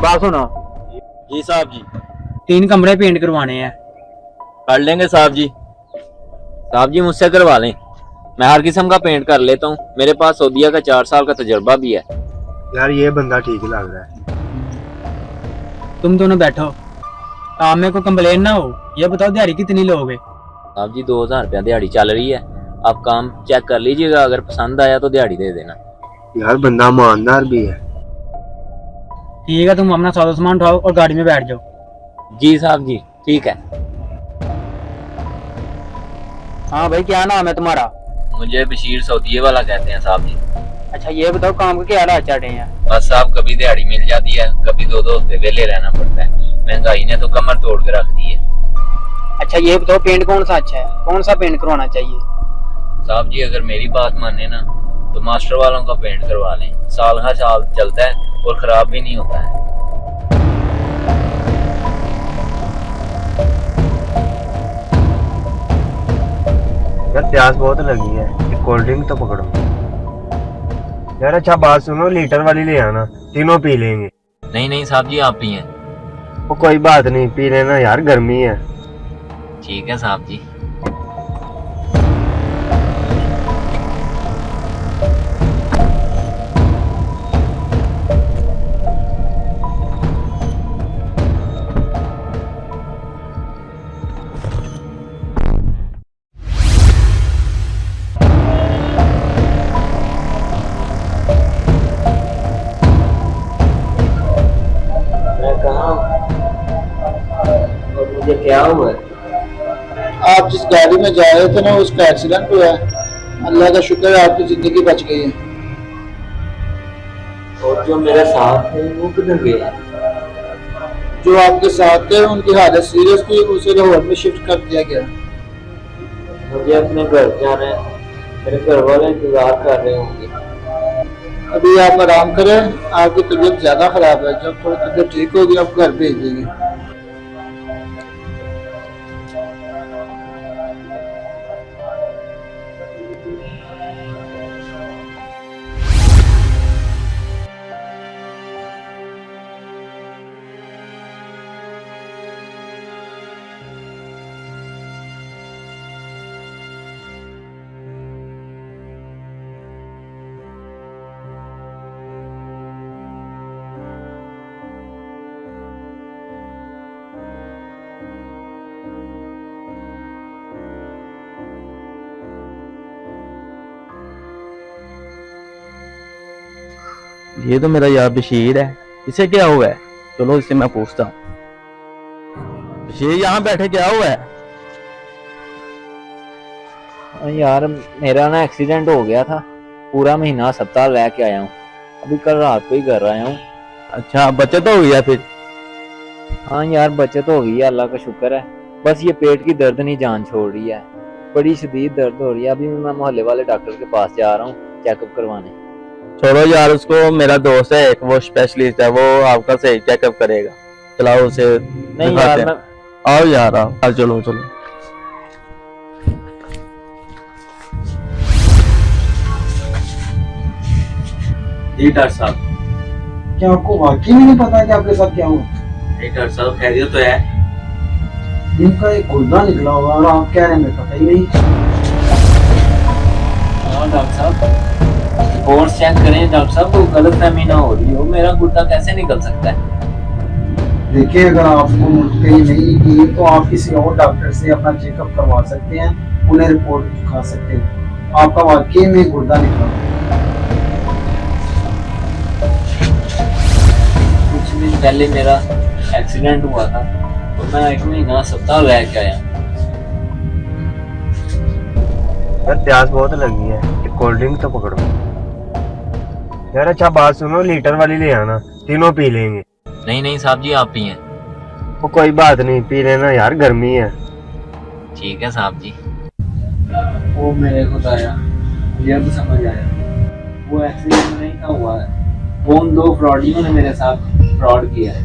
बात सुनो। जी साहब जी। 3 कमरे पेंट करवाने हैं। कर लेंगे साहब जी। साहब जी मुझसे करवा लें, मैं हर किस्म का पेंट कर लेता हूँ। मेरे पास सऊदीया का 4 साल का तजुर्बा भी है। यार ये बंदा ठीक लग रहा है। तुम दोनों बैठो, काम में कोई कंप्लेन ना हो। ये बताओ दिहाड़ी कितनी लोगे? साहब जी 2000 रुपया दिहाड़ी चल रही है, आप काम चेक कर लीजिएगा, अगर पसंद आया तो दिहाड़ी दे देना। यार बंदा ईमानदार भी है। ठीक है, तुम अपना सारा सामान उठाओ और गाड़ी में बैठ जाओ। जी साहब जी ठीक है। हाँ भाई, क्या नाम है तुम्हारा? मुझे बशीर सऊदीये वाला कहते हैं साहब जी। अच्छा ये बताओ, काम के क्या हालात चल रहे हैं? बस साहब कभी दिहाड़ी मिल जाती है, कभी 2-2 हफ्ते वेले रहना पड़ता है। महंगाई ने तो कमर तोड़ के रख दी है। अच्छा ये बताओ, पेंट कौन सा अच्छा है, कौन सा पेंट करवाना चाहिए? साहब जी अगर मेरी बात माने ना तो मास्टर वालों का पेंट करवा लें, साल हर साल चलता है और खराब भी नहीं होता है। यार प्यास बहुत लगी है, एक कोल्ड ड्रिंक तो पकड़ो। यार अच्छा बात सुनो, लीटर वाली ले आना, तीनों पी लेंगे। नहीं नहीं साहब जी आप पिए। वो कोई बात नहीं, पी लेना यार, गर्मी है। ठीक है साहब जी। और मुझे क्या हुआ है? आप जिस गाड़ी में जा रहे थे ना, उसका एक्सीडेंट हुआ है। अल्लाह का शुक्र है आपकी जिंदगी बच गई है। और जो मेरे साथ थे वो किधर गए? जो आपके साथ थे उनकी हालत सीरियस थी, उसे लाहौर में शिफ्ट कर दिया गया। मुझे अपने घर जाना है, मेरे घर वाले इंतजार कर रहे होंगे। अभी आप आराम करें, आपकी तबीयत ज्यादा खराब है। जब थोड़ी तबीयत ठीक होगी आप घर भेज देंगे। ये तो मेरा यार बशीर है, इसे क्या हुआ है? चलो इससे मैं पूछता हूँ। बशीर यहाँ बैठे क्या हुआ है? यार मेरा ना एक्सीडेंट हो गया था, पूरा महीना अस्पताल रह के आया हूँ, अभी कल रात को ही घर आया हूँ। अच्छा बचत हो गया फिर? हाँ यार बचत हो गई है, अल्लाह का शुक्र है। बस ये पेट की दर्द नहीं जान छोड़ रही है, बड़ी शदीद दर्द हो रही है। अभी मैं मोहल्ले वाले डॉक्टर के पास जा रहा हूँ चेकअप करवाने। छोड़ो यार उसको, मेरा दोस्त है एक, वो स्पेशलिस्ट है, वो आपका सही चेकअप करेगा। चलाओ उसे नहीं दिखाते यार हैं। आओ यार आओ, चलो चलो। जी डॉक्टर साहब। क्या आपको वाकई में नहीं पता कि आपके साथ क्या हुआ? डॉक्टर साहब खैरियत तो है? इनका एक गुर्दा निकला होगा और आप कह रहे हैं पता ही नहीं। हाँ डॉक्टर साहब, रिपोर्ट चेक करें डॉक्टर साहब, कोई गलतफहमी ना हो रही हो। मेरा गुर्दा कैसे निकल सकता है? देखिए, अगर आपको मुतयन नहीं की तो आप किसी और डॉक्टर से अपना चेकअप करवा सकते हैं, उन्हें रिपोर्ट दिखा सकते हैं। आपका वाकई में गुर्दा निकला। कुछ दिन पहले मेरा एक्सीडेंट हुआ था, तो मैं 1 महीना अस्पताल रह के आया। यार प्यास बहुत लगी है, एक कोल्ड ड्रिंक तो पकड़ो। यार अच्छा बात सुनो, लीटर वाली ले आना, तीनों पी लेंगे। नहीं नहीं साहब जी आप पिए। वो कोई बात नहीं, पी लेना यार, गर्मी है। ठीक है साहब जी। वो मेरे को आया, मुझे अब समझ आया, वो एक्सीडेंट नहीं था हुआ है। वो उन 2 फ्रॉडियों ने मेरे साथ फ्रॉड किया है।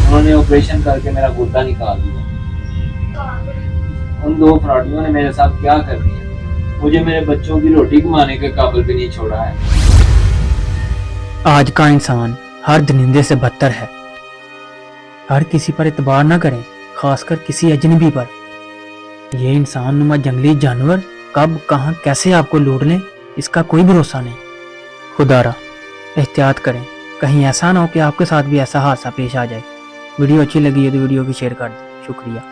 उन्होंने ऑपरेशन करके मेरा गुर्दा निकाल दिया। उन 2 फ्रॉडियों ने मेरे साथ क्या कर दिया, मुझे मेरे बच्चों की रोटी कमाने के काबिल भी नहीं छोड़ा है। आज का इंसान हर दरिंदे से बदतर है। हर किसी पर इतबार ना करें, खासकर किसी अजनबी पर। ये इंसान नुमा जंगली जानवर कब कहाँ कैसे आपको लूट लें, इसका कोई भरोसा नहीं। खुदारा एहतियात करें, कहीं ऐसा ना हो कि आपके साथ भी ऐसा हादसा पेश आ जाए। वीडियो अच्छी लगी है तो वीडियो की शेयर कर दें। शुक्रिया।